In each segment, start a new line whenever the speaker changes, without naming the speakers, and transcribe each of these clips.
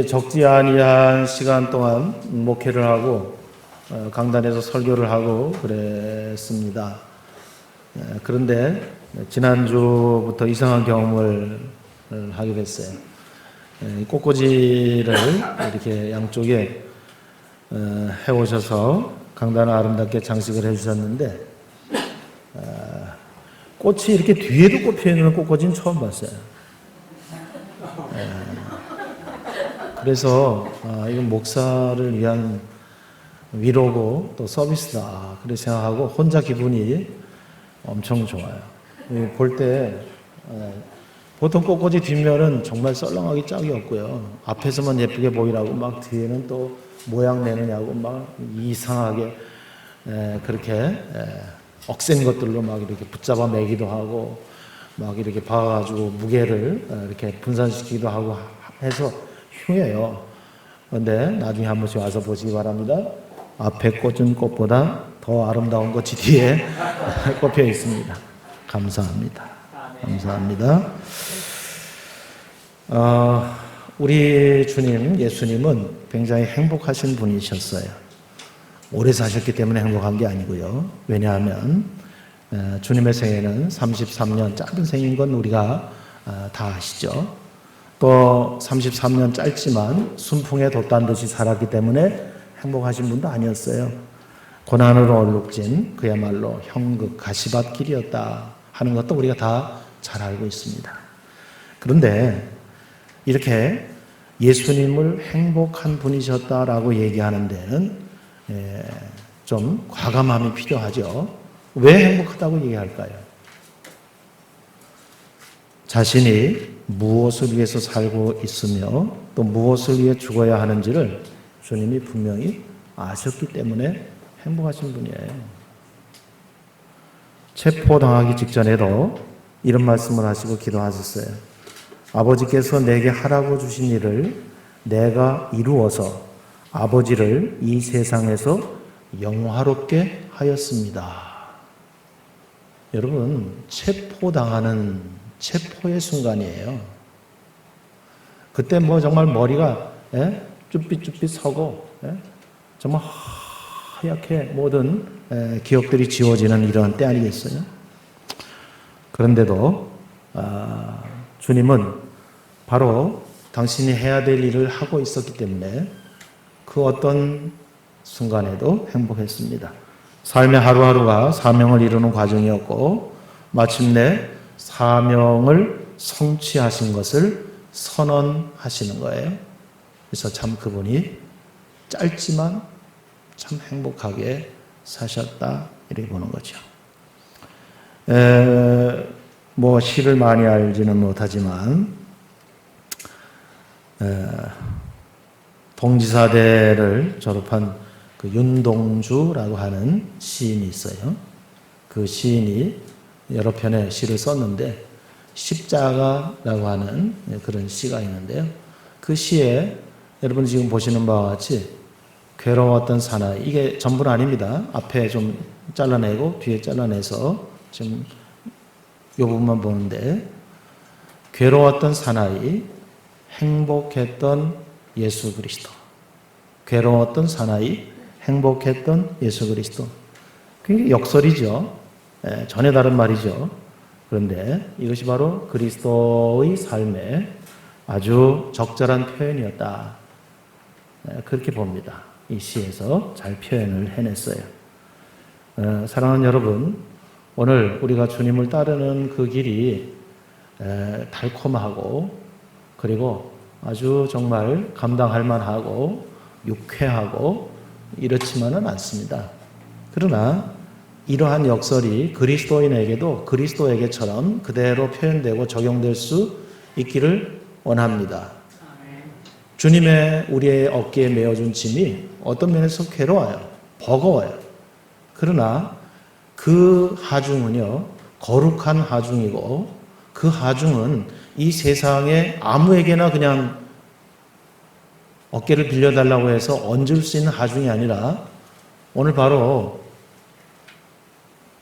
적지 아니한 시간 동안 목회를 하고 강단에서 설교를 하고 그랬습니다. 그런데 지난주부터 이상한 경험을 하게 됐어요. 꽃꽂이를 이렇게 양쪽에 해오셔서 강단을 아름답게 장식을 해주셨는데 꽃이 이렇게 뒤에도 꽂혀 있는 꽃꽂이는 처음 봤어요. 그래서 이건 목사를 위한 위로고 또 서비스다 그렇게 생각하고 혼자 기분이 엄청 좋아요. 볼 때 보통 꽃꽂이 뒷면은 정말 썰렁하기 짝이 없고요. 앞에서만 예쁘게 보이라고 막 뒤에는 또 모양 내느냐고 막 이상하게 그렇게 억센 것들로 막 이렇게 붙잡아 매기도 하고 막 이렇게 봐가지고 무게를 이렇게 분산시키기도 하고 해서 흉해요. 그런데 나중에 한 번씩 와서 보시기 바랍니다. 앞에 꽂은 꽃보다 더 아름다운 꽃이 뒤에 꼽혀 있습니다. 감사합니다. 감사합니다. 우리 주님, 예수님은 굉장히 행복하신 분이셨어요. 오래 사셨기 때문에 행복한 게 아니고요. 왜냐하면 주님의 생애는 33년 짧은 생인 건 우리가 다 아시죠. 또 33년 짧지만 순풍에 돛단 듯이 살았기 때문에 행복하신 분도 아니었어요. 고난으로 얼룩진 그야말로 형극 가시밭 길이었다 하는 것도 우리가 다 잘 알고 있습니다. 그런데 이렇게 예수님을 행복한 분이셨다라고 얘기하는 데는 좀 과감함이 필요하죠. 왜 행복하다고 얘기할까요? 자신이 무엇을 위해서 살고 있으며 또 무엇을 위해 죽어야 하는지를 주님이 분명히 아셨기 때문에 행복하신 분이에요. 체포당하기 직전에도 이런 말씀을 하시고 기도하셨어요. 아버지께서 내게 하라고 주신 일을 내가 이루어서 아버지를 이 세상에서 영화롭게 하였습니다. 여러분, 체포당하는 체포의 순간이에요. 그때 뭐 정말 머리가 쭈삣쭈삣 서고 정말 하얗게 모든 기억들이 지워지는 이런 때 아니겠어요? 그런데도 주님은 바로 당신이 해야 될 일을 하고 있었기 때문에 그 어떤 순간에도 행복했습니다. 삶의 하루하루가 사명을 이루는 과정이었고 마침내 사명을 성취하신 것을 선언하시는 거예요. 그래서 참 그분이 짧지만 참 행복하게 사셨다 이렇게 보는 거죠. 뭐 시를 많이 알지는 못하지만 동지사대를 졸업한 그 윤동주라고 하는 시인이 있어요. 그 시인이 여러 편의 시를 썼는데 십자가라고 하는 그런 시가 있는데요. 그 시에 여러분 지금 보시는 바와 같이 괴로웠던 사나이, 이게 전부는 아닙니다. 앞에 좀 잘라내고 뒤에 잘라내서 지금 이 부분만 보는데 괴로웠던 사나이, 행복했던 예수 그리스도. 괴로웠던 사나이, 행복했던 예수 그리스도. 굉장히 역설이죠. 전혀 다른 말이죠. 그런데 이것이 바로 그리스도의 삶의 아주 적절한 표현이었다. 그렇게 봅니다. 이 시에서 잘 표현을 해냈어요. 사랑하는 여러분, 오늘 우리가 주님을 따르는 그 길이 달콤하고 그리고 아주 정말 감당할 만하고 유쾌하고 이렇지만은 않습니다. 그러나 이러한 역설이 그리스도인에게도 그리스도에게처럼 그대로 표현되고 적용될 수 있기를 원합니다. 주님의 우리의 어깨에 메어준 짐이 어떤 면에서 괴로워요. 버거워요. 그러나 그 하중은요, 거룩한 하중이고 그 하중은 이 세상에 아무에게나 그냥 어깨를 빌려달라고 해서 얹을 수 있는 하중이 아니라 오늘 바로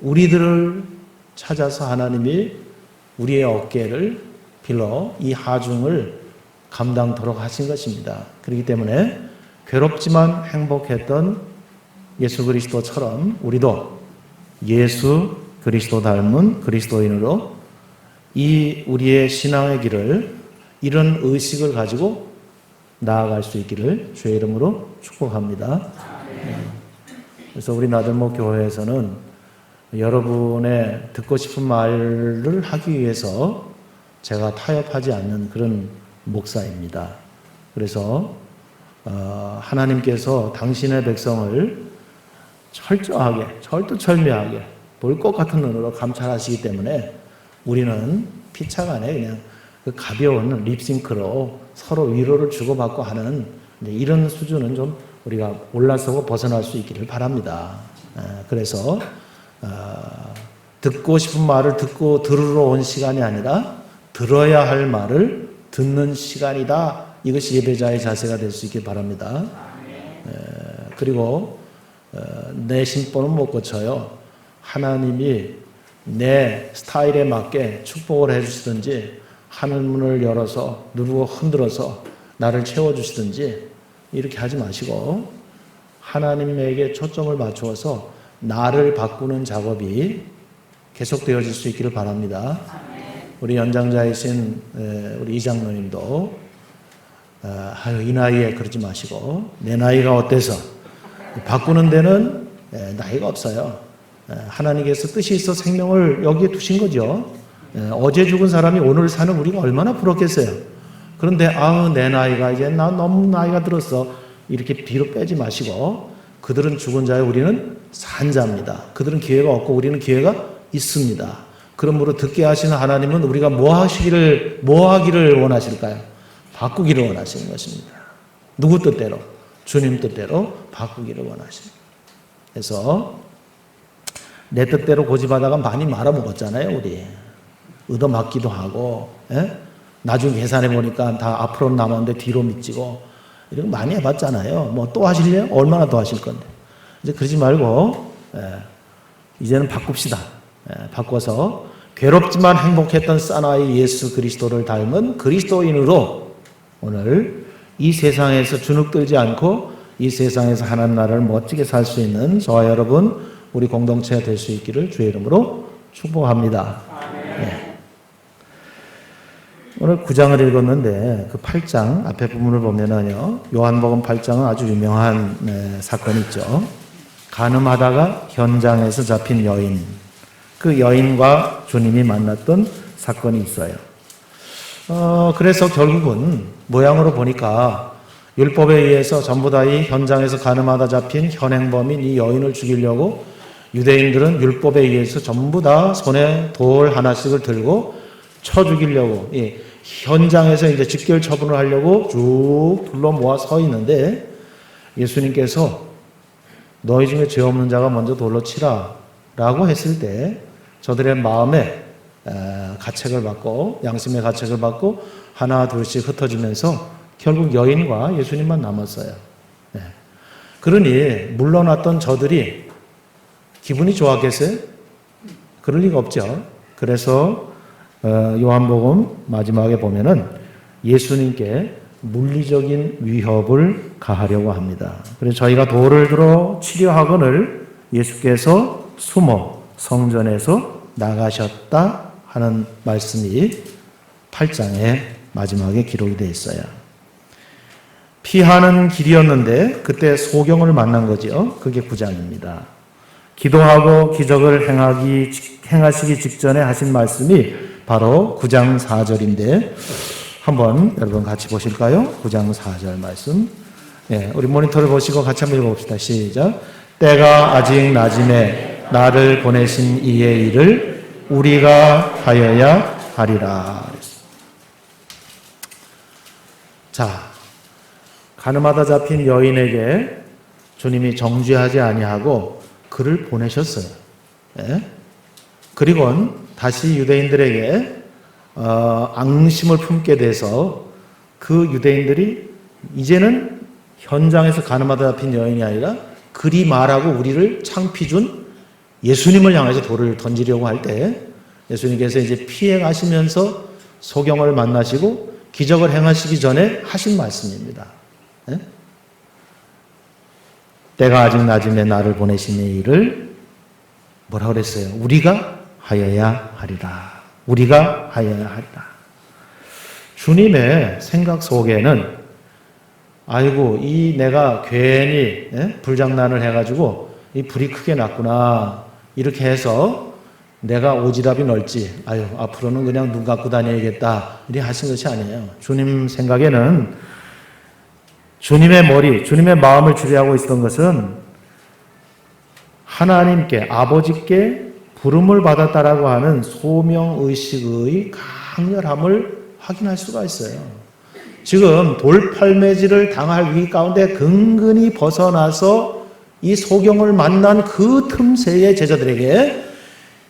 우리들을 찾아서 하나님이 우리의 어깨를 빌어 이 하중을 감당토록 하신 것입니다. 그렇기 때문에 괴롭지만 행복했던 예수 그리스도처럼 우리도 예수 그리스도 닮은 그리스도인으로 이 우리의 신앙의 길을 이런 의식을 가지고 나아갈 수 있기를 주의 이름으로 축복합니다. 그래서 우리 나들목 교회에서는 여러분의 듣고 싶은 말을 하기 위해서 제가 타협하지 않는 그런 목사입니다. 그래서 하나님께서 당신의 백성을 철저하게, 철두철미하게 볼 것 같은 눈으로 감찰하시기 때문에 우리는 피차간에 그냥 그 가벼운 립싱크로 서로 위로를 주고받고 하는 이런 수준은 좀 우리가 올라서고 벗어날 수 있기를 바랍니다. 그래서 듣고 싶은 말을 듣고 들으러 온 시간이 아니라 들어야 할 말을 듣는 시간이다. 이것이 예배자의 자세가 될 수 있길 바랍니다. 그리고 내 심보는 못 고쳐요. 하나님이 내 스타일에 맞게 축복을 해주시든지 하늘문을 열어서 누르고 흔들어서 나를 채워주시든지 이렇게 하지 마시고 하나님에게 초점을 맞추어서 나를 바꾸는 작업이 계속되어질 수 있기를 바랍니다. 우리 연장자이신 우리 이장로님도 이 나이에 그러지 마시고 내 나이가 어때서 바꾸는 데는 나이가 없어요. 하나님께서 뜻이 있어 생명을 여기에 두신 거죠. 어제 죽은 사람이 오늘 사는 우리가 얼마나 부럽겠어요. 그런데 내 나이가 이제 나 너무 나이가 들었어 이렇게 뒤로 빼지 마시고 그들은 죽은 자요 우리는 산 자입니다. 그들은 기회가 없고 우리는 기회가 있습니다. 그러므로 듣게 하시는 하나님은 우리가 뭐 하기를 원하실까요? 바꾸기를 원하시는 것입니다. 누구 뜻대로? 주님 뜻대로 바꾸기를 원하십니다. 그래서 내 뜻대로 고집하다가 많이 말아먹었잖아요. 우리 얻어맞기도 하고 나중에 계산해 보니까 다 앞으로 남았는데 뒤로 미치고 이런 거 많이 해봤잖아요. 뭐 또 하실래요? 얼마나 더 하실 건데. 이제 그러지 말고 이제는 바꿉시다. 바꿔서 괴롭지만 행복했던 사나이 예수 그리스도를 닮은 그리스도인으로 오늘 이 세상에서 주눅들지 않고 이 세상에서 하나님 나라를 멋지게 살 수 있는 저와 여러분 우리 공동체가 될 수 있기를 주의 이름으로 축복합니다. 네. 오늘 9장을 읽었는데 그 8장 앞에 부분을 보면은요 요한복음 8장은 아주 유명한 사건이 있죠. 간음하다가 현장에서 잡힌 여인, 그 여인과 주님이 만났던 사건이 있어요. 그래서 결국은 모양으로 보니까 율법에 의해서 전부 다 이 현장에서 간음하다 잡힌 현행범인 이 여인을 죽이려고 유대인들은 율법에 의해서 전부 다 손에 돌 하나씩을 들고 쳐 죽이려고 현장에서 이제 직결 처분을 하려고 쭉 둘러 모아 서 있는데 예수님께서 너희 중에 죄 없는 자가 먼저 돌로 치라 라고 했을 때 저들의 마음에 가책을 받고 양심의 가책을 받고 하나 둘씩 흩어지면서 결국 여인과 예수님만 남았어요. 그러니 물러났던 저들이 기분이 좋았겠어요? 그럴 리가 없죠. 그래서 요한복음 마지막에 보면은 예수님께 물리적인 위협을 가하려고 합니다. 그래서 저희가 돌을 들어 치려하거늘 예수께서 숨어 성전에서 나가셨다 하는 말씀이 8장의 마지막에 기록이 되어 있어요. 피하는 길이었는데 그때 소경을 만난 거죠. 그게 9장입니다. 기도하고 기적을 행하시기 직전에 하신 말씀이 바로 9장 4절인데 한번 여러분 같이 보실까요? 9장 4절 말씀. 우리 모니터를 보시고 같이 한번 읽어봅시다. 시작. 때가 아직 낮음에 나를 보내신 이의 일을 우리가 하여야 하리라. 자, 간음하다 잡힌 여인에게 주님이 정죄하지 아니하고 그를 보내셨어요. 그리고 다시 유대인들에게 앙심을 품게 돼서 그 유대인들이 이제는 현장에서 간음하다 잡힌 여인이 아니라 그리 말하고 우리를 창피 준 예수님을 향해서 돌을 던지려고 할 때 예수님께서 이제 피해 가시면서 소경을 만나시고 기적을 행하시기 전에 하신 말씀입니다. 예? 때가 아직 낮음에 나를 보내신 이 일을 뭐라고 그랬어요? 우리가 하여야 하리라. 우리가 하여야 하리라. 주님의 생각 속에는 아이고 이 내가 괜히 불장난을 해가지고 이 불이 크게 났구나 이렇게 해서 내가 오지랖이 넓지 아유 앞으로는 그냥 눈 감고 다녀야겠다 이렇게 하신 것이 아니에요. 주님 생각에는 주님의 머리 주님의 마음을 주리하고 있었던 것은 하나님께 아버지께 부름을 받았다라고 하는 소명의식의 강렬함을 확인할 수가 있어요. 지금 돌팔매질을 당할 위기 가운데 근근히 벗어나서 이 소경을 만난 그 틈새의 제자들에게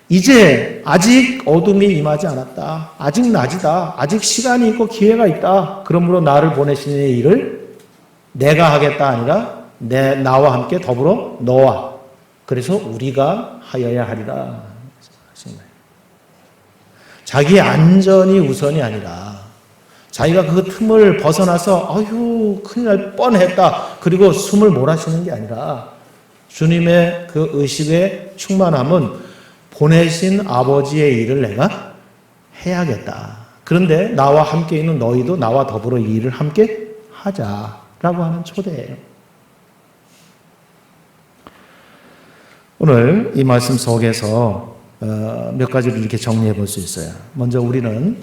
이제 아직 어둠이 임하지 않았다. 아직 낮이다. 아직 시간이 있고 기회가 있다. 그러므로 나를 보내시는 일을 내가 하겠다 아니라 나와 함께 더불어 너와 그래서 우리가 하여야 하리라. 자기의 안전이 우선이 아니라 자기가 그 틈을 벗어나서 아유 큰일 날 뻔했다. 그리고 숨을 몰아쉬는 게 아니라 주님의 그 의식의 충만함은 보내신 아버지의 일을 내가 해야겠다. 그런데 나와 함께 있는 너희도 나와 더불어 이 일을 함께 하자라고 하는 초대예요. 오늘 이 말씀 속에서 몇 가지를 이렇게 정리해 볼 수 있어요. 먼저 우리는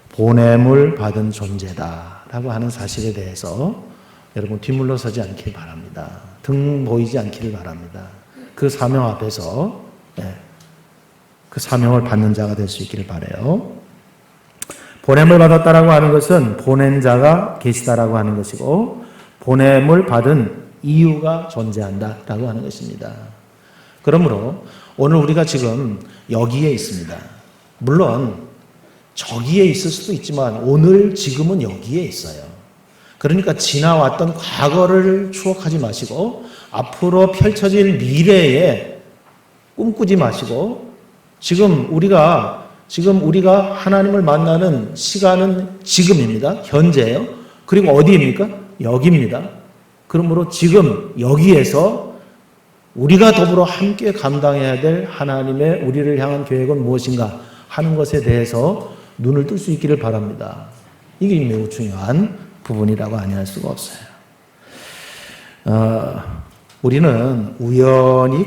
보냄을 받은 존재다라고 하는 사실에 대해서 여러분 뒤물러서지 않길 바랍니다. 등 보이지 않기를 바랍니다. 그 사명 앞에서 그 사명을 받는 자가 될 수 있기를 바라요. 보냄을 받았다라고 하는 것은 보낸 자가 계시다라고 하는 것이고 보냄을 받은 이유가 존재한다라고 하는 것입니다. 그러므로 오늘 우리가 지금 여기에 있습니다. 물론 저기에 있을 수도 있지만 오늘 지금은 여기에 있어요. 그러니까 지나왔던 과거를 추억하지 마시고 앞으로 펼쳐질 미래에 꿈꾸지 마시고 지금 우리가 하나님을 만나는 시간은 지금입니다. 현재예요. 그리고 어디입니까? 여기입니다. 그러므로 지금 여기에서 우리가 더불어 함께 감당해야 될 하나님의 우리를 향한 계획은 무엇인가 하는 것에 대해서 눈을 뜰 수 있기를 바랍니다. 이게 매우 중요한 부분이라고 아니할 수가 없어요. 우리는 우연히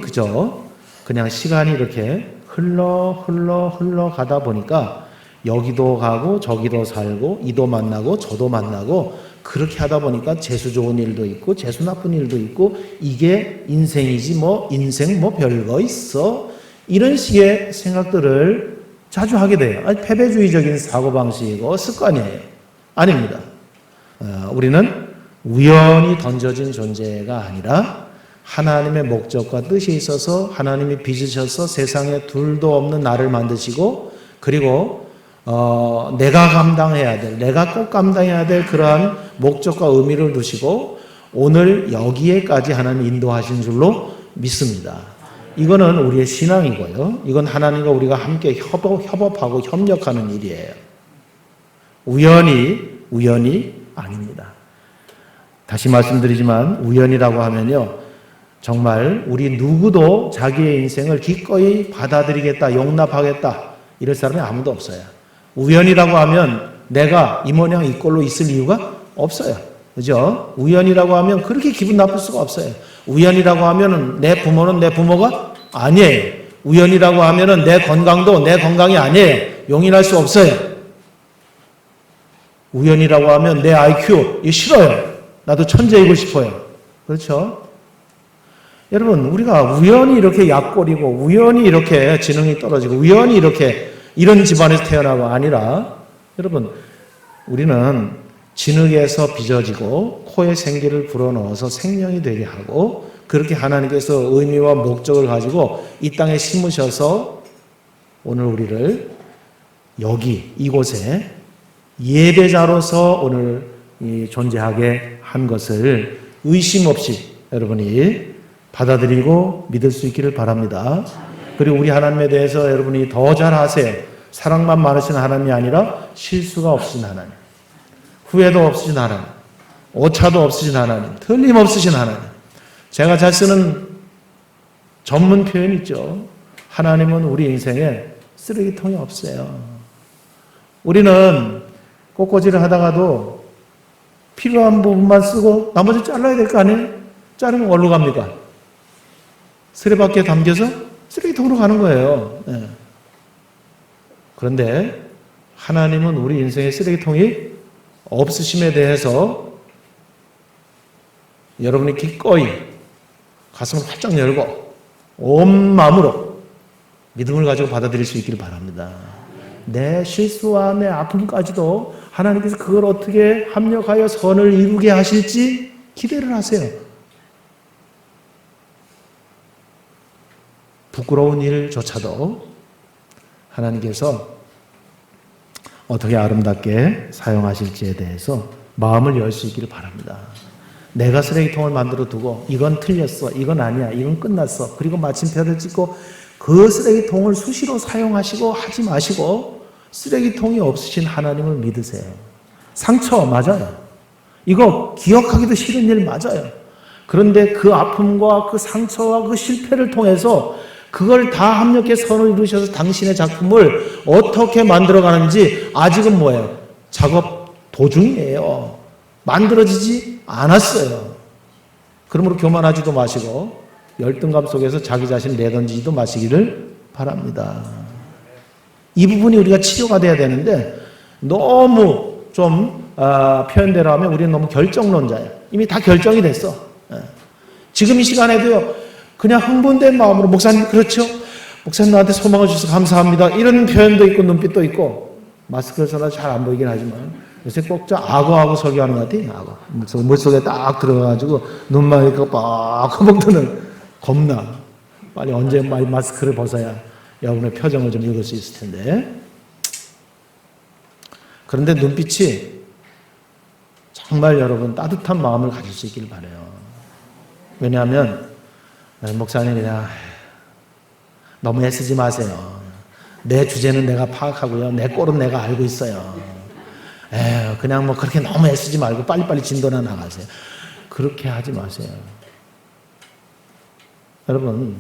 그냥 시간이 이렇게 흘러 가다 보니까 여기도 가고 저기도 살고 이도 만나고 저도 만나고 그렇게 하다 보니까 재수 좋은 일도 있고 재수 나쁜 일도 있고 이게 인생이지 인생 별거 있어 이런 식의 생각들을 자주 하게 돼요. 패배주의적인 사고방식이고 습관이에요. 아닙니다. 우리는 우연히 던져진 존재가 아니라 하나님의 목적과 뜻이 있어서 하나님이 빚으셔서 세상에 둘도 없는 나를 만드시고 그리고 내가 감당해야 될, 내가 꼭 감당해야 될 그러한 목적과 의미를 두시고 오늘 여기에까지 하나님 인도하신 줄로 믿습니다. 이거는 우리의 신앙이고요. 이건 하나님과 우리가 함께 협업하고 협력하는 일이에요. 우연이 아닙니다. 다시 말씀드리지만 우연이라고 하면요. 정말 우리 누구도 자기의 인생을 기꺼이 받아들이겠다, 용납하겠다 이럴 사람이 아무도 없어요. 우연이라고 하면 내가 이 모양 이 꼴로 있을 이유가 없어요. 그죠? 우연이라고 하면 그렇게 기분 나쁠 수가 없어요. 우연이라고 하면은 내 부모는 내 부모가 아니에요. 우연이라고 하면은 내 건강도 내 건강이 아니에요. 용인할 수 없어요. 우연이라고 하면 내 IQ 이거 싫어요. 나도 천재이고 싶어요. 그렇죠? 여러분 우리가 우연히 이렇게 약골이고 우연히 이렇게 지능이 떨어지고 우연히 이렇게 이런 집안에서 태어나고 아니라 여러분 우리는 진흙에서 빚어지고 코에 생기를 불어넣어서 생명이 되게 하고 그렇게 하나님께서 의미와 목적을 가지고 이 땅에 심으셔서 오늘 우리를 여기 이곳에 예배자로서 오늘 존재하게 한 것을 의심 없이 여러분이 받아들이고 믿을 수 있기를 바랍니다. 그리고 우리 하나님에 대해서 여러분이 더 잘 아세요. 사랑만 많으신 하나님이 아니라 실수가 없으신 하나님. 후회도 없으신 하나님, 오차도 없으신 하나님, 틀림없으신 하나님. 제가 잘 쓰는 전문 표현 있죠. 하나님은 우리 인생에 쓰레기통이 없어요. 우리는 꽃꽂이를 하다가도 필요한 부분만 쓰고 나머지 잘라야 될 거 아니에요? 자르면 어디로 갑니까? 쓰레받기에 담겨서 쓰레기통으로 가는 거예요. 네. 그런데 하나님은 우리 인생의 쓰레기통이 없으심에 대해서 여러분이 기꺼이 가슴을 활짝 열고 온 마음으로 믿음을 가지고 받아들일 수 있기를 바랍니다. 내 실수와 내 아픔까지도 하나님께서 그걸 어떻게 합력하여 선을 이루게 하실지 기대를 하세요. 부끄러운 일조차도 하나님께서 어떻게 아름답게 사용하실지에 대해서 마음을 열 수 있기를 바랍니다. 내가 쓰레기통을 만들어 두고 이건 틀렸어, 이건 아니야, 이건 끝났어, 그리고 마침표를 찍고 그 쓰레기통을 수시로 사용하시고 하지 마시고 쓰레기통이 없으신 하나님을 믿으세요. 상처 맞아요. 이거 기억하기도 싫은 일 맞아요. 그런데 그 아픔과 그 상처와 그 실패를 통해서 그걸 다 합력해 선을 이루셔서 당신의 작품을 어떻게 만들어가는지 아직은 뭐예요? 작업 도중이에요. 만들어지지 않았어요. 그러므로 교만하지도 마시고 열등감 속에서 자기 자신 내던지지도 마시기를 바랍니다. 이 부분이 우리가 치료가 돼야 되는데 너무 좀 표현대로 하면 우리는 너무 결정론자예요. 이미 다 결정이 됐어. 지금 이 시간에도요. 그냥 흥분된 마음으로 목사님 그렇죠? 목사님 나한테 소망을 주셔서 감사합니다. 이런 표현도 있고 눈빛도 있고 마스크를 써서 잘 안 보이긴 하지만 요새 꼭 악어하고 설교하는 것 같아요. 악어. 물속에 딱 들어가가지고 눈만 이렇게 빡 먹드는 겁나. 빨리 언제 마스크를 벗어야 여러분의 표정을 좀 읽을 수 있을 텐데. 그런데 눈빛이 정말 여러분 따뜻한 마음을 가질 수 있길 바라요. 왜냐하면 목사님 그냥 너무 애쓰지 마세요. 내 주제는 내가 파악하고요. 내 꼴은 내가 알고 있어요. 그냥 뭐 그렇게 너무 애쓰지 말고 빨리빨리 진도나 나가세요. 그렇게 하지 마세요. 여러분,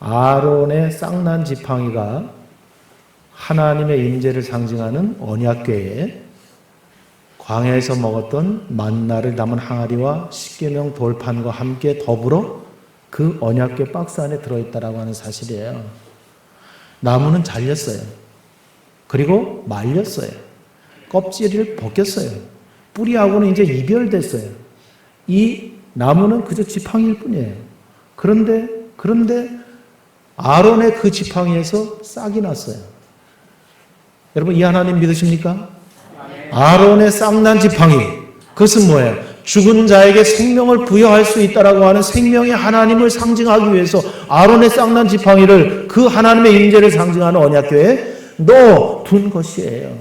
아론의 쌍난 지팡이가 하나님의 임재를 상징하는 언약궤에 광야에서 먹었던 만나를 담은 항아리와 십계명 돌판과 함께 더불어 그 언약궤 박스 안에 들어있다라고 하는 사실이에요. 나무는 잘렸어요. 그리고 말렸어요. 껍질을 벗겼어요. 뿌리하고는 이제 이별됐어요. 이 나무는 그저 지팡이일 뿐이에요. 그런데 아론의 그 지팡이에서 싹이 났어요. 여러분 이 하나님 믿으십니까? 아론의 쌍난 지팡이, 그것은 뭐예요? 죽은 자에게 생명을 부여할 수 있다라고 하는 생명의 하나님을 상징하기 위해서 아론의 쌍난 지팡이를 그 하나님의 임재를 상징하는 언약궤에 넣어둔 것이에요.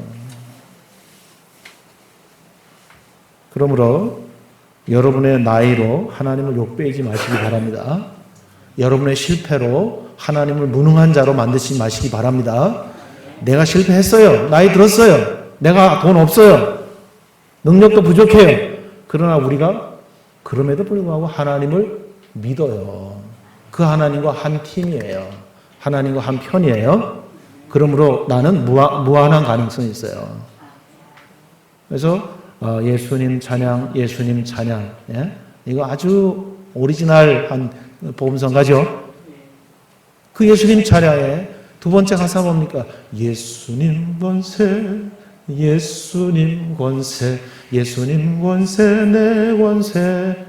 그러므로 여러분의 나이로 하나님을 욕되이지 마시기 바랍니다. 여러분의 실패로 하나님을 무능한 자로 만드시지 마시기 바랍니다. 내가 실패했어요. 나이 들었어요. 내가 돈 없어요. 능력도 부족해요. 그러나 우리가 그럼에도 불구하고 하나님을 믿어요. 그 하나님과 한 팀이에요. 하나님과 한 편이에요. 그러므로 나는 무한한 가능성이 있어요. 그래서 예수님 찬양, 예수님 찬양. 예? 이거 아주 오리지널한 복음성가죠. 그 예수님 찬양의 두 번째 가사 뭡니까? 예수님 권세, 예수님 권세, 예수님 권세, 내 권세.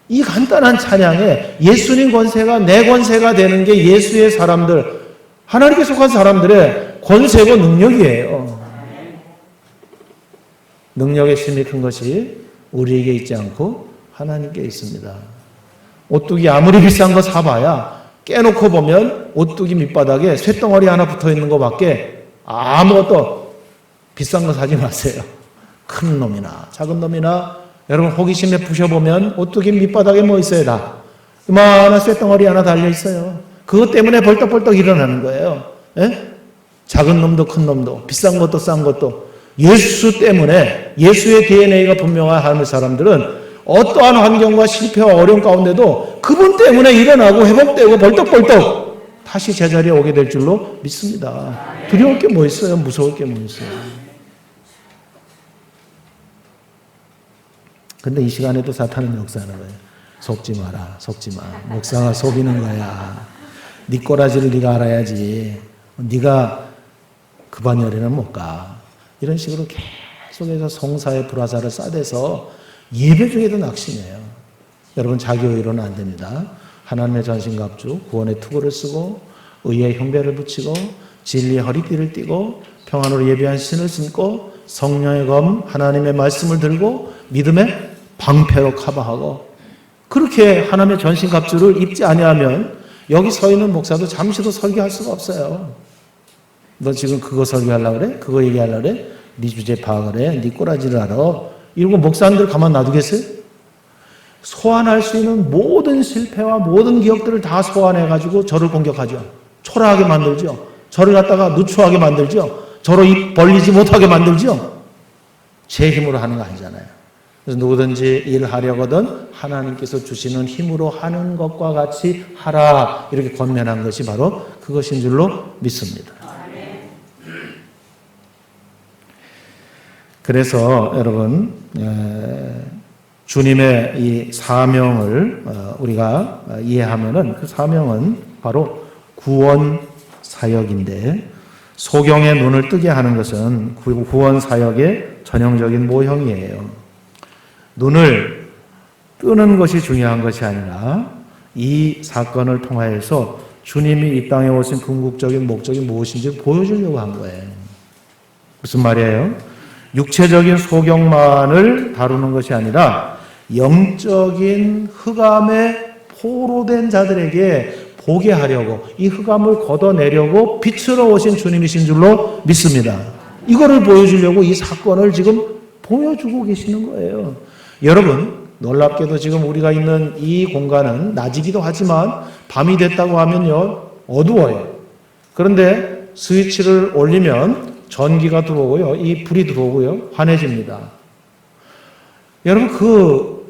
이 간단한 찬양에 예수님 권세가 내 권세가 되는 게 예수의 사람들, 하나님께 속한 사람들의 권세고 능력이에요. 능력의 힘이 큰 것이 우리에게 있지 않고 하나님께 있습니다. 오뚜기 아무리 비싼 거 사봐야 깨놓고 보면 오뚜기 밑바닥에 쇳덩어리 하나 붙어있는 것밖에 아무것도 비싼 거 사지 마세요. 큰 놈이나 작은 놈이나 여러분 호기심에 부셔보면 오뚜기 밑바닥에 뭐 있어요? 다 이만한 쇳덩어리 하나 달려있어요. 그것 때문에 벌떡벌떡 일어나는 거예요. 예? 작은 놈도 큰 놈도 비싼 것도 싼 것도 예수 때문에 예수의 DNA가 분명한 하나님의 사람들은 어떠한 환경과 실패와 어려움 가운데도 그분 때문에 일어나고 회복되고 벌떡벌떡 다시 제자리에 오게 될 줄로 믿습니다. 두려울 게 뭐 있어요? 무서울 게 뭐 있어요? 근데 이 시간에도 사탄은 역사하는 거예요. 속지 마라, 속지 마. 목사가 속이는 거야. 네 꼬라지를 네가 알아야지. 네가 그 반열에는 못 가. 이런 식으로 계속해서 송사의 불화살을 쏴대서 예배 중에도 낙심해요. 여러분 자기 의로는 안 됩니다. 하나님의 전신갑주, 구원의 투구를 쓰고 의의 형배를 붙이고 진리의 허리띠를 띠고 평안으로 예비한 신을 신고 성령의 검 하나님의 말씀을 들고 믿음의 방패로 커버하고 그렇게 하나님의 전신갑주를 입지 아니하면 여기 서 있는 목사도 잠시도 설교할 수가 없어요. 너 지금 그거 설교하려고 그래? 그거 얘기하려고 그래? 네 주제 파악을 해? 네 꼬라지를 알아? 이러고 목사님들 가만 놔두겠어요? 소환할 수 있는 모든 실패와 모든 기억들을 다 소환해가지고 저를 공격하죠. 초라하게 만들죠. 저를 갖다가 누추하게 만들죠. 저로 입 벌리지 못하게 만들죠. 제 힘으로 하는 거 아니잖아요. 그래서 누구든지 일하려거든 하나님께서 주시는 힘으로 하는 것과 같이 하라 이렇게 권면한 것이 바로 그것인 줄로 믿습니다. 그래서 여러분 주님의 이 사명을 우리가 이해하면은 그 사명은 바로 구원 사역인데 소경의 눈을 뜨게 하는 것은 구원 사역의 전형적인 모형이에요. 눈을 뜨는 것이 중요한 것이 아니라 이 사건을 통하여서 주님이 이 땅에 오신 궁극적인 목적이 무엇인지 보여주려고 한 거예요. 무슨 말이에요? 육체적인 소경만을 다루는 것이 아니라 영적인 흑암에 포로된 자들에게 보게 하려고 이 흑암을 걷어내려고 빛으로 오신 주님이신 줄로 믿습니다. 이거를 보여주려고 이 사건을 지금 보여주고 계시는 거예요. 여러분 놀랍게도 지금 우리가 있는 이 공간은 낮이기도 하지만 밤이 됐다고 하면요 어두워요. 그런데 스위치를 올리면 전기가 들어오고요. 이 불이 들어오고요. 환해집니다. 여러분 그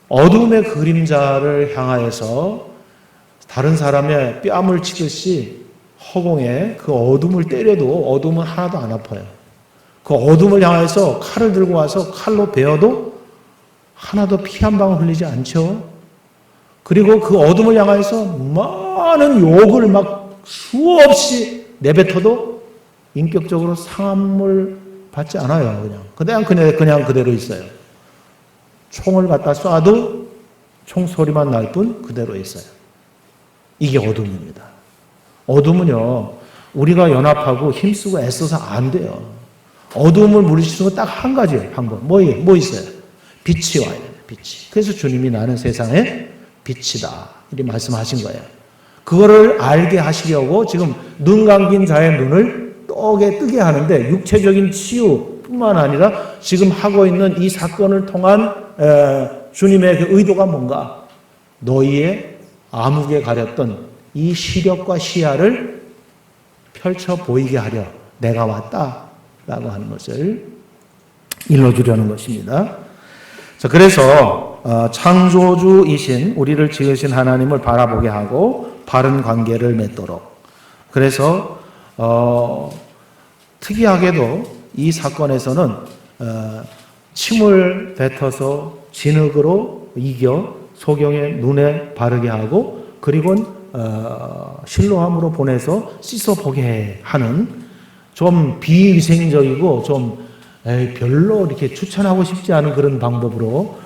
어둠의 그림자를 향하여서 다른 사람의 뺨을 치듯이 허공에 그 어둠을 때려도 어둠은 하나도 안 아파요. 그 어둠을 향해서 칼을 들고 와서 칼로 베어도 하나도 피 한 방울 흘리지 않죠. 그리고 그 어둠을 향해서 많은 욕을 막 수없이 내뱉어도 인격적으로 상함을 받지 않아요. 그냥 그대로 있어요. 총을 갖다 쏴도 총소리만 날 뿐 그대로 있어요. 이게 어둠입니다. 어둠은요, 우리가 연합하고 힘쓰고 애써서 안 돼요. 어둠을 물리치는 건 딱 한 가지예요, 방법. 뭐 있어요? 빛이 와야 돼요, 빛이. 그래서 주님이 나는 세상의 빛이다. 이렇게 말씀하신 거예요. 그거를 알게 하시려고 지금 눈 감긴 자의 눈을 뜨게 하는데 육체적인 치유뿐만 아니라 지금 하고 있는 이 사건을 통한 주님의 그 의도가 뭔가? 너희의 암흑에 가렸던 이 시력과 시야를 펼쳐 보이게 하려 내가 왔다라고 하는 것을 일러주려는 것입니다. 자, 그래서 창조주이신 우리를 지으신 하나님을 바라보게 하고 바른 관계를 맺도록. 그래서 특이하게도 이 사건에서는 침을 뱉어서 진흙으로 이겨 소경의 눈에 바르게 하고 그리고 실로함으로 보내서 씻어보게 하는 좀 비위생적이고 좀 별로 이렇게 추천하고 싶지 않은 그런 방법으로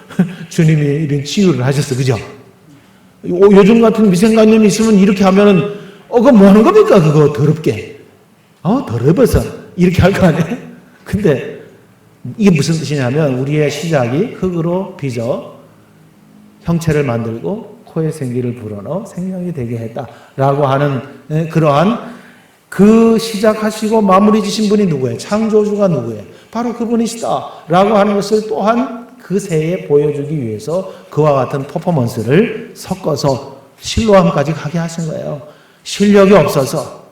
주님이 이런 치유를 하셨어. 그죠? 요즘 같은 위생관념이 있으면 이렇게 하면은 그거 뭐 하는 겁니까? 그거 더럽게. 더러워서 이렇게 할 거 아니에요? 근데 이게 무슨 뜻이냐면 우리의 시작이 흙으로 빚어 형체를 만들고 코에 생기를 불어넣어 생명이 되게 했다라고 하는 그러한 그 시작하시고 마무리 지신 분이 누구예요? 창조주가 누구예요? 바로 그분이시다라고 하는 것을 또한 그 새에 보여주기 위해서 그와 같은 퍼포먼스를 섞어서 실로함까지 하게 하신 거예요. 실력이 없어서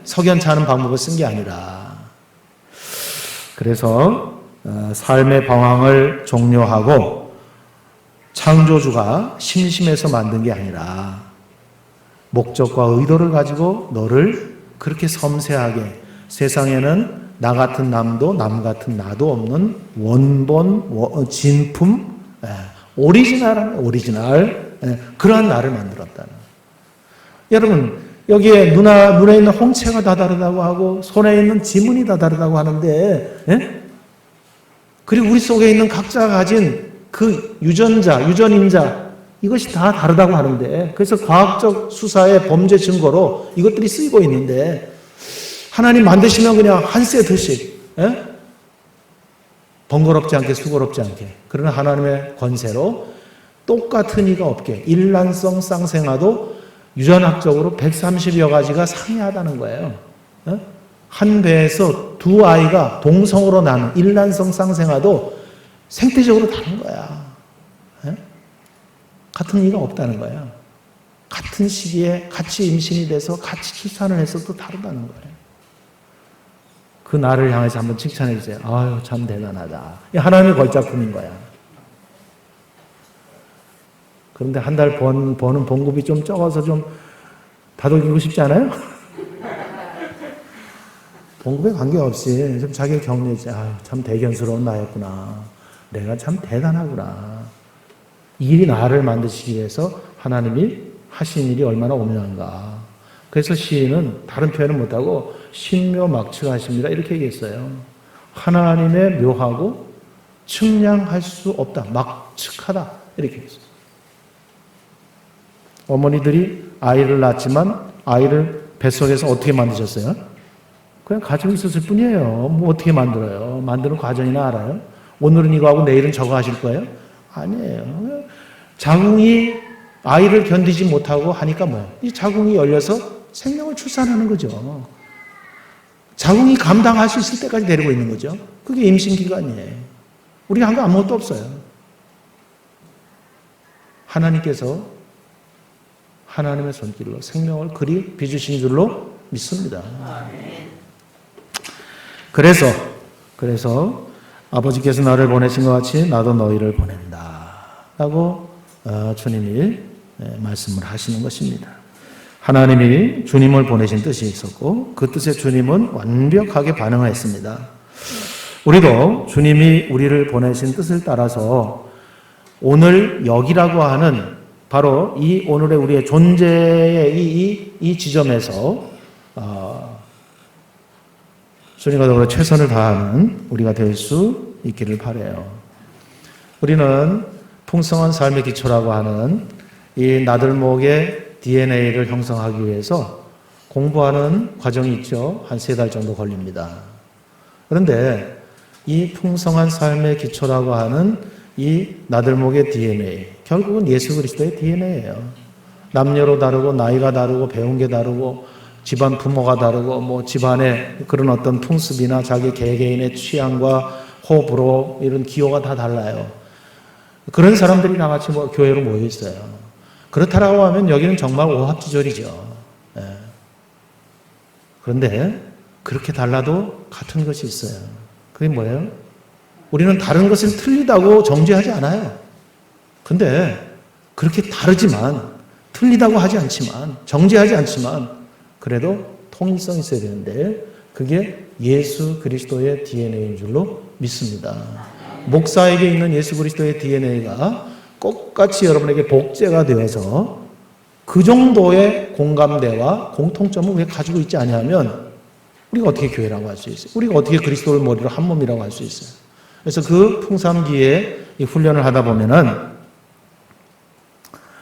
석연치 않은 방법을 쓴 게 아니라 그래서 삶의 방황을 종료하고 창조주가 심심해서 만든 게 아니라 목적과 의도를 가지고 너를 그렇게 섬세하게, 세상에는 나 같은 남도 남 같은 나도 없는 원본, 진품, 오리지널, 그러한 나를 만들었다는. 여러분, 여기에 눈에 있는 홍채가 다 다르다고 하고 손에 있는 지문이 다 다르다고 하는데, 그리고 우리 속에 있는 각자가 가진 그 유전인자, 이것이 다 다르다고 하는데, 그래서 과학적 수사의 범죄 증거로 이것들이 쓰이고 있는데, 하나님 만드시면 그냥 한 세트씩, 번거롭지 않게 수고롭지 않게, 그러나 하나님의 권세로 똑같은 이가 없게 일란성 쌍생아도 유전학적으로 130여 가지가 상이하다는 거예요. 한 배에서 두 아이가 동성으로 나는 일란성 쌍생아도 생태적으로 다른 거야. 같은 이가 없다는 거야. 같은 시기에 같이 임신이 돼서 같이 출산을 해서도 다르다는 거예요. 그 나를 향해서 한번 칭찬해 주세요. 아유, 참 대단하다. 하나님의 걸작품인 거야. 그런데 한 달 버는 봉급이 좀 적어서 좀 다독이고 싶지 않아요? 봉급에 관계없이 좀 자기를 격려해주세요. 아유, 참 대견스러운 나였구나. 내가 참 대단하구나. 이 일이 나를 만드시기 위해서 하나님이 하신 일이 얼마나 오묘한가. 그래서 시인은 다른 표현을 못하고 신묘막측하십니다 이렇게 얘기했어요. 하나님의 묘하고 측량할 수 없다. 막측하다. 이렇게 얘기했어요. 어머니들이 아이를 낳았지만 아이를 뱃속에서 어떻게 만드셨어요? 그냥 가지고 있었을 뿐이에요. 뭐 어떻게 만들어요? 만드는 과정이나 알아요? 오늘은 이거 하고 내일은 저거 하실 거예요? 아니에요. 자궁이 아이를 견디지 못하고 하니까 뭐예요? 이 자궁이 열려서 생명을 출산하는 거죠. 자궁이 감당할 수 있을 때까지 데리고 있는 거죠. 그게 임신 기간이에요. 우리가 한 거 아무것도 없어요. 하나님께서 하나님의 손길로 생명을 그리 빚으신 줄로 믿습니다. 그래서 아버지께서 나를 보내신 것 같이 나도 너희를 보낸다 라고 주님이 말씀을 하시는 것입니다. 하나님이 주님을 보내신 뜻이 있었고 그 뜻에 주님은 완벽하게 반응을 했습니다. 우리도 주님이 우리를 보내신 뜻을 따라서 오늘 여기라고 하는 바로 이 오늘의 우리의 존재의 이 지점에서 주님과 더불어 최선을 다하는 우리가 될 수 있기를 바라요. 우리는 풍성한 삶의 기초라고 하는 이 나들목의 DNA를 형성하기 위해서 공부하는 과정이 있죠. 한 3달 정도 걸립니다. 그런데 이 풍성한 삶의 기초라고 하는 이 나들목의 DNA, 결국은 예수 그리스도의 DNA예요. 남녀로 다르고 나이가 다르고 배운 게 다르고 집안 부모가 다르고 뭐 집안의 그런 어떤 풍습이나 자기 개개인의 취향과 호불호 이런 기호가 다 달라요. 그런 사람들이 나같이 교회로 모여 있어요. 그렇다라고 하면 여기는 정말 오합지졸이죠. 그런데 그렇게 달라도 같은 것이 있어요. 그게 뭐예요? 우리는 다른 것을 틀리다고 정죄하지 않아요. 근데 그렇게 다르지만 틀리다고 하지 않지만 정죄하지 않지만 그래도 통일성이 있어야 되는데 그게 예수 그리스도의 DNA인 줄로 믿습니다. 목사에게 있는 예수 그리스도의 DNA가 똑같이 여러분에게 복제가 되어서 그 정도의 공감대와 공통점을 우리가 가지고 있지 않으면 우리가 어떻게 교회라고 할 수 있어요? 우리가 어떻게 그리스도를 머리로 한 몸이라고 할 수 있어요? 그래서 그 풍삼기에 이 훈련을 하다 보면은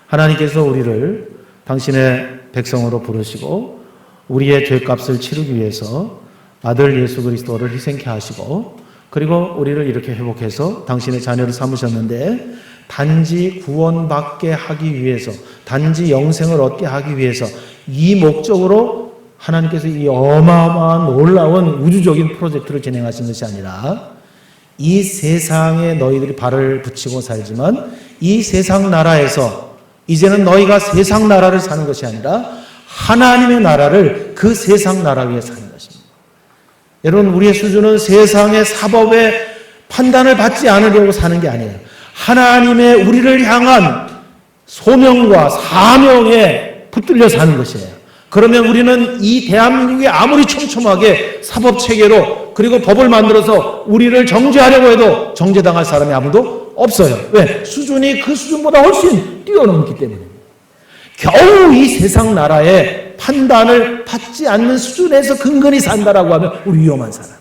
하나님께서 우리를 당신의 백성으로 부르시고 우리의 죄값을 치르기 위해서 아들 예수 그리스도를 희생케 하시고 그리고 우리를 이렇게 회복해서 당신의 자녀를 삼으셨는데 단지 구원받게 하기 위해서 단지 영생을 얻게 하기 위해서 이 목적으로 하나님께서 이 어마어마한 놀라운 우주적인 프로젝트를 진행하신 것이 아니라 이 세상에 너희들이 발을 붙이고 살지만 이 세상 나라에서 이제는 너희가 세상 나라를 사는 것이 아니라 하나님의 나라를 그 세상 나라 위에 사는 것입니다. 여러분, 우리의 수준은 세상의 사법의 판단을 받지 않으려고 사는 게 아니에요. 하나님의 우리를 향한 소명과 사명에 붙들려 사는 것이에요. 그러면 우리는 이 대한민국이 아무리 촘촘하게 사법체계로 그리고 법을 만들어서 우리를 정죄하려고 해도 정죄당할 사람이 아무도 없어요. 왜? 수준이 그 수준보다 훨씬 뛰어넘기 때문에. 겨우 이 세상 나라의 판단을 받지 않는 수준에서 근근히 산다라고 하면 우리 위험한 사람.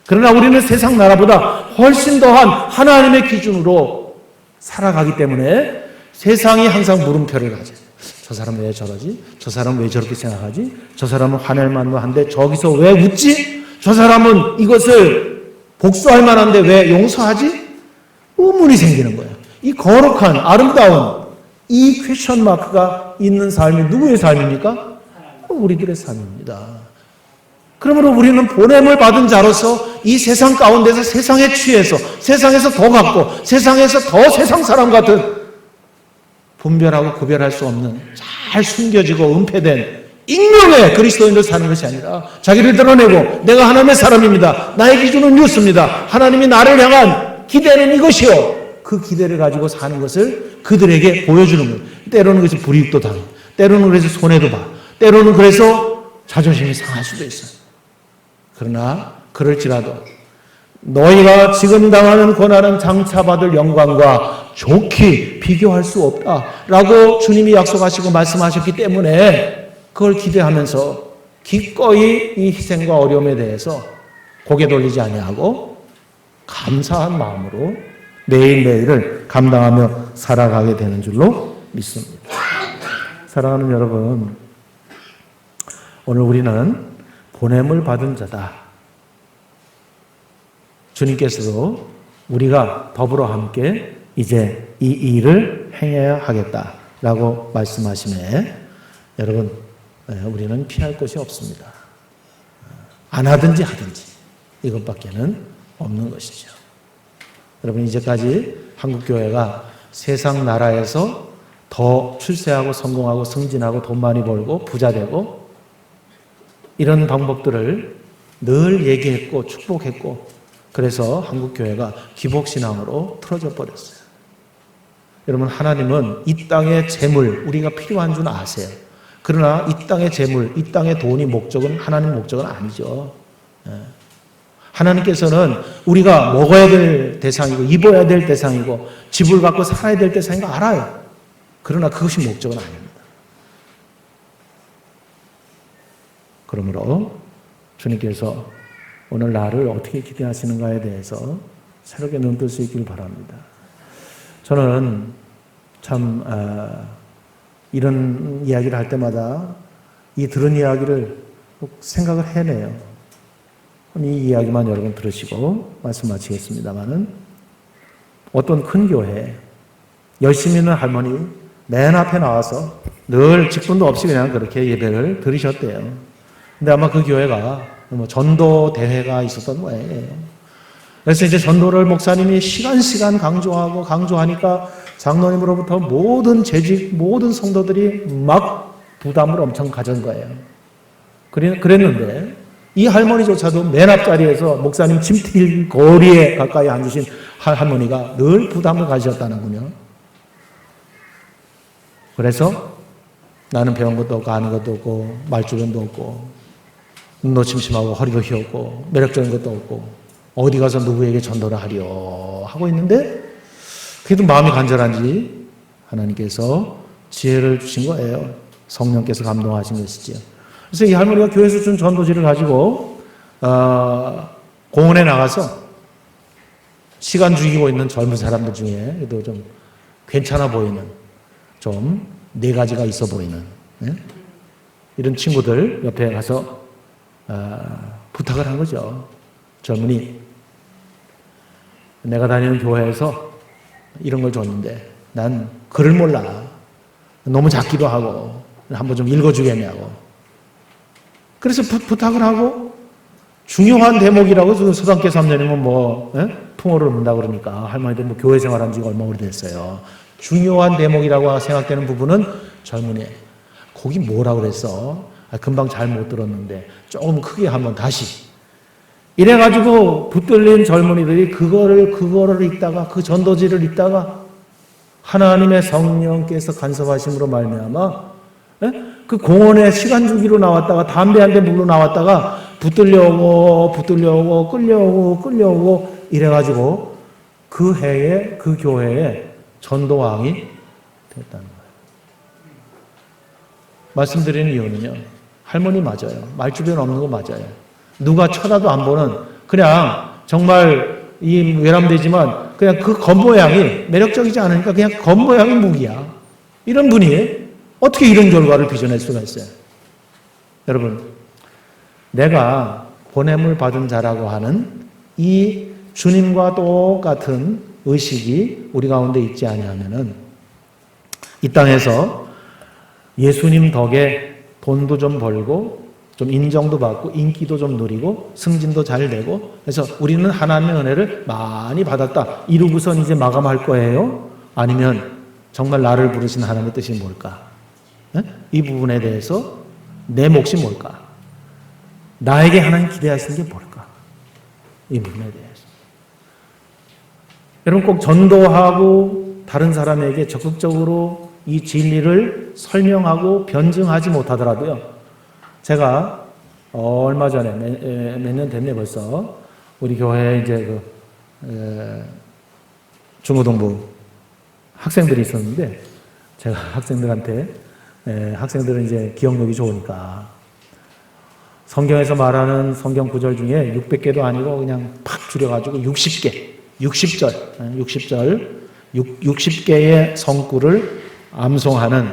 그러나 우리는 세상 나라보다 훨씬 더한 하나님의 기준으로 살아가기 때문에 세상이 항상 물음표를 가져요. 저 사람은 왜 저러지? 저 사람은 왜 저렇게 생각하지? 저 사람은 화낼 만도 한데 저기서 왜 웃지? 저 사람은 이것을 복수할 만한데 왜 용서하지? 의문이 생기는 거예요. 이 거룩한 아름다운 이 퀘션 마크가 있는 삶이 누구의 삶입니까? 우리들의 삶입니다. 그러므로 우리는 보냄을 받은 자로서 이 세상 가운데서 세상에 취해서 세상에서 더 갖고 세상에서 더 세상 사람 같은 분별하고 구별할 수 없는 잘 숨겨지고 은폐된 익명의 그리스도인으로 사는 것이 아니라 자기를 드러내고 내가 하나님의 사람입니다. 나의 기준은 뉴스입니다. 하나님이 나를 향한 기대는 이것이요. 그 기대를 가지고 사는 것을 그들에게 보여주는 거예요. 때로는 그래서 불이익도 당해. 때로는 그래서 손해도 봐. 때로는 그래서 자존심이 상할 수도 있어요. 그러나 그럴지라도 너희가 지금 당하는 고난은 장차 받을 영광과 좋게 비교할 수 없다라고 주님이 약속하시고 말씀하셨기 때문에 그걸 기대하면서 기꺼이 이 희생과 어려움에 대해서 고개 돌리지 아니하고 감사한 마음으로 매일매일을 감당하며 살아가게 되는 줄로 믿습니다. 사랑하는 여러분, 오늘 우리는 보냄을 받은 자다. 주님께서도 우리가 더불어 함께 이제 이 일을 행해야 하겠다라고 말씀하시네. 여러분, 우리는 피할 곳이 없습니다. 안 하든지 하든지 이것밖에는 없는 것이죠. 여러분, 이제까지 한국교회가 세상 나라에서 더 출세하고 성공하고 승진하고 돈 많이 벌고 부자 되고 이런 방법들을 늘 얘기했고 축복했고 그래서 한국교회가 기복신앙으로 틀어져 버렸어요. 여러분, 하나님은 이 땅의 재물, 우리가 필요한 줄 아세요. 그러나 이 땅의 재물, 이 땅의 돈이 목적은 하나님 목적은 아니죠. 하나님께서는 우리가 먹어야 될 대상이고 입어야 될 대상이고 집을 갖고 살아야 될 대상인 거 알아요. 그러나 그것이 목적은 아닙니다. 그러므로 주님께서 오늘 나를 어떻게 기대하시는가에 대해서 새롭게 눈뜰 수 있기를 바랍니다. 저는 참 이런 이야기를 할 때마다 이 들은 이야기를 꼭 생각을 해내요. 이 이야기만 여러분 들으시고 말씀 마치겠습니다만은 어떤 큰 교회에 열심히 있는 할머니 맨 앞에 나와서 늘 직분도 없이 그냥 그렇게 예배를 드리셨대요. 근데 아마 그 교회가 뭐 전도 대회가 있었던 거예요. 그래서 이제 전도를 목사님이 시간 강조하니까 장로님으로부터 모든 재직, 모든 성도들이 막 부담을 엄청 가진 거예요. 그랬는데 이 할머니조차도 맨 앞자리에서 목사님 침튀길 거리에 가까이 앉으신 할머니가 늘 부담을 가지셨다는군요. 그래서 나는 배운 것도 없고 아는 것도 없고 말주변도 없고 눈도 침침하고 허리도 휘었고 매력적인 것도 없고 어디 가서 누구에게 전도를 하려 하고 있는데 그래도 마음이 간절한지 하나님께서 지혜를 주신 거예요. 성령께서 감동하신 것이지요. 그래서 이 할머니가 교회에서 준 전도지를 가지고 공원에 나가서 시간 죽이고 있는 젊은 사람들 중에 그래도 좀 괜찮아 보이는 좀 네 가지가 있어 보이는 이런 친구들 옆에 가서 부탁을 한 거죠. 젊은이, 내가 다니는 교회에서 이런 걸 줬는데 난 글을 몰라. 너무 작기도 하고 한번 좀 읽어주겠냐고. 그래서 부탁을 하고 중요한 대목이라고 서당계 3년이면 뭐 풍어를 넣는다 그러니까 할머니들 뭐 교회 생활한 지가 얼마 오래됐어요. 중요한 대목이라고 생각되는 부분은 젊은이 거기 뭐라고 그랬어? 금방 잘 못 들었는데 조금 크게 한번 다시 이래가지고 붙들린 젊은이들이 그거를 읽다가 그 전도지를 읽다가 하나님의 성령께서 간섭하심으로 말미암아 그 공원에 시간 주기로 나왔다가 담배 한 대 물로 나왔다가 붙들려오고 끌려오고 이래가지고 그 해에 그 교회에 전도왕이 됐다는 거예요. 말씀드리는 이유는요. 할머니 맞아요. 말주변 없는 거 맞아요. 누가 쳐다도 안 보는 그냥 정말 이 외람되지만 그냥 그 겉모양이 매력적이지 않으니까 그냥 겉모양이 무기야. 이런 분이 어떻게 이런 결과를 빚어낼 수가 있어요? 여러분, 내가 보냄을 받은 자라고 하는 이 주님과 똑같은 의식이 우리 가운데 있지 아니하면은 이 땅에서 예수님 덕에 돈도 좀 벌고 좀 인정도 받고 인기도 좀 누리고 승진도 잘 되고 그래서 우리는 하나님의 은혜를 많이 받았다 이러고선 이제 마감할 거예요? 아니면 정말 나를 부르신 하나님의 뜻이 뭘까? 이 부분에 대해서 내 몫이 뭘까? 나에게 하나님 기대하시는 게 뭘까? 이 부분에 대해서 여러분 꼭 전도하고 다른 사람에게 적극적으로 이 진리를 설명하고 변증하지 못하더라도요. 제가 얼마 전에 몇 년 됐네 벌써 우리 교회에 이제 중고등부 학생들이 있었는데 제가 학생들한테 학생들은 이제 기억력이 좋으니까 성경에서 말하는 성경 구절 중에 600개도 아니고 그냥 팍 줄여가지고 60개의 성구를 암송하는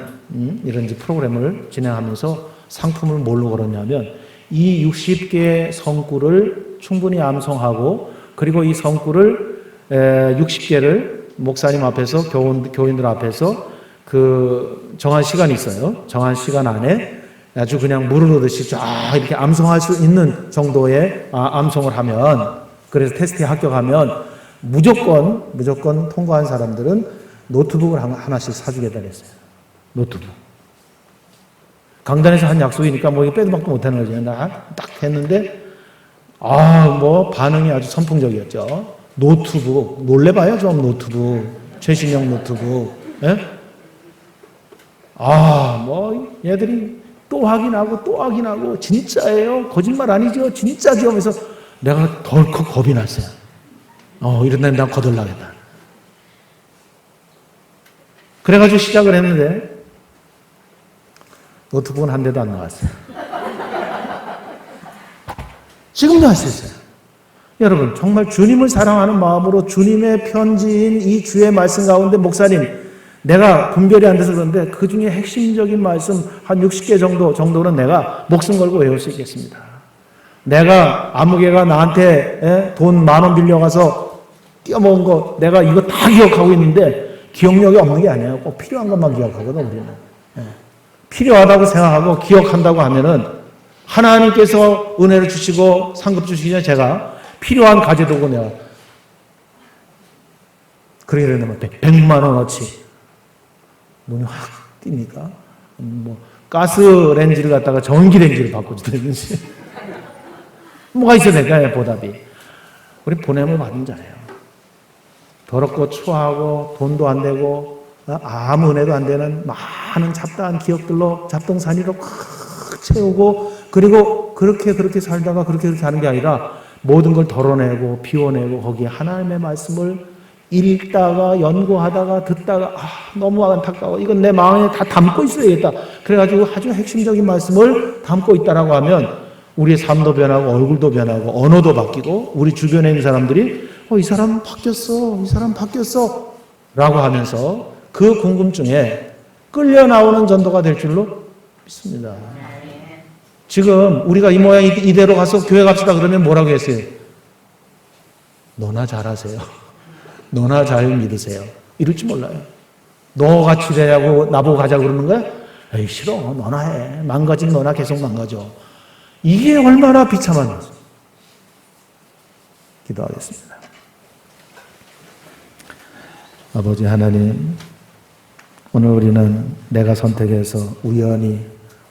이런 프로그램을 진행하면서 상품을 뭘로 걸었냐면 이 60개의 성구를 충분히 암송하고 그리고 이 성구를 60개를 목사님 앞에서 교인들 앞에서 그 정한 시간이 있어요. 정한 시간 안에 아주 그냥 물을 오듯이 쫙 이렇게 암송할 수 있는 정도의 암송을 하면 그래서 테스트에 합격하면 무조건 통과한 사람들은 노트북을 하나씩 사주겠다 그랬어요. 노트북. 강단에서 한 약속이니까 뭐 빼도 박도 못하는 거지. 나 딱 했는데 반응이 아주 선풍적이었죠. 노트북 놀래봐요 좀 노트북 최신형 노트북. 얘들이 또 확인하고 진짜예요 거짓말 아니죠 진짜죠 하면서 내가 덜컥 겁이 났어요. 이런데 난 거들나겠다. 그래가지고 시작을 했는데 노트북은 한 대도 안 나왔어요. 지금도 할 수 있어요. 여러분 정말 주님을 사랑하는 마음으로 주님의 편지인 이 주의 말씀 가운데 목사님 내가 분별이 안 돼서 그런데 그 중에 핵심적인 말씀 한 60개 정도는 내가 목숨 걸고 외울 수 있겠습니다. 내가 아무개가 나한테 돈 10,000원 빌려가서 띄어먹은 거 내가 이거 다 기억하고 있는데 기억력이 없는 게 아니에요. 꼭 필요한 것만 기억하거든 우리는. 필요하다고 생각하고 기억한다고 하면은 하나님께서 은혜를 주시고 상급 주시기 전에 제가 필요한 가재도구 내가 그러게 되면 100만 원어치 눈이 확 띄니까 가스 렌즈를 갖다가 전기 렌즈를 바꿔주든지 뭐가 있어야 될까요? 보답이. 우리 보냄을 받은 자예요. 더럽고 추하고 돈도 안 되고 아무 은혜도 안 되는 많은 잡다한 기억들로 잡동사니로 꽉 채우고 그리고 그렇게 살다가 그렇게 하는 게 아니라 모든 걸 덜어내고 비워내고 거기에 하나님의 말씀을 읽다가 연구하다가 듣다가 너무 안타까워. 이건 내 마음에 다 담고 있어야겠다. 그래가지고 아주 핵심적인 말씀을 담고 있다라고 하면 우리의 삶도 변하고 얼굴도 변하고 언어도 바뀌고 우리 주변에 있는 사람들이 이 사람 바뀌었어 라고 하면서 그 궁금증에 끌려 나오는 전도가 될 줄로 믿습니다. 지금 우리가 이 모양 이대로 가서 교회 갑시다 그러면 뭐라고 했어요? 너나 잘하세요. 너나 잘 믿으세요. 이럴지 몰라요. 너같이 되라고 나보고 가자고 그러는 거야? 에이 싫어. 너나 해. 망가진 너나 계속 망가져. 이게 얼마나 비참한 거죠. 기도하겠습니다. 아버지 하나님, 오늘 우리는 내가 선택해서 우연히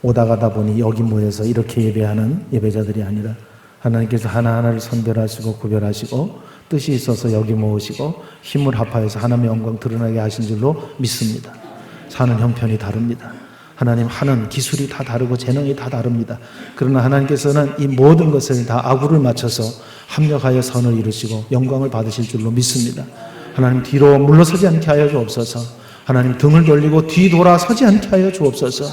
오다 가다 보니 여기 모여서 이렇게 예배하는 예배자들이 아니라 하나님께서 하나하나를 선별하시고 구별하시고 뜻이 있어서 여기 모으시고 힘을 합하여서 하나님의 영광 드러나게 하신 줄로 믿습니다. 사는 형편이 다릅니다. 하나님 하는 기술이 다 다르고 재능이 다 다릅니다. 그러나 하나님께서는 이 모든 것을 다 아구를 맞춰서 합력하여 선을 이루시고 영광을 받으실 줄로 믿습니다. 하나님 뒤로 물러서지 않게 하여 주옵소서. 하나님 등을 돌리고 뒤돌아서지 않게 하여 주옵소서.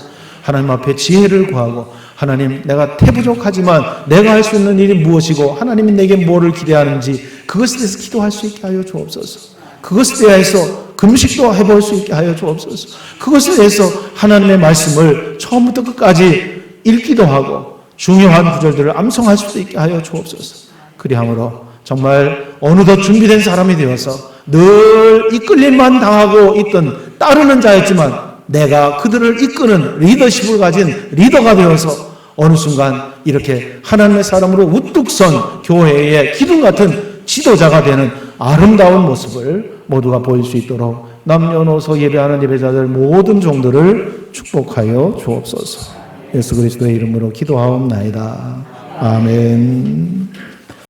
하나님 앞에 지혜를 구하고 하나님 내가 태부족하지만 내가 할 수 있는 일이 무엇이고 하나님이 내게 뭐를 기대하는지 그것에 대해서 기도할 수 있게 하여 주옵소서. 그것에 대해서 금식도 해볼 수 있게 하여 주옵소서. 그것에 대해서 하나님의 말씀을 처음부터 끝까지 읽기도 하고 중요한 구절들을 암송할 수도 있게 하여 주옵소서. 그리함으로 정말 어느덧 준비된 사람이 되어서 늘 이끌림만 당하고 있던 따르는 자였지만 내가 그들을 이끄는 리더십을 가진 리더가 되어서 어느 순간 이렇게 하나님의 사람으로 우뚝 선 교회의 기둥 같은 지도자가 되는 아름다운 모습을 모두가 보일 수 있도록 남녀노소 예배하는 예배자들 모든 종들을 축복하여 주옵소서. 예수 그리스도의 이름으로 기도하옵나이다. 아멘.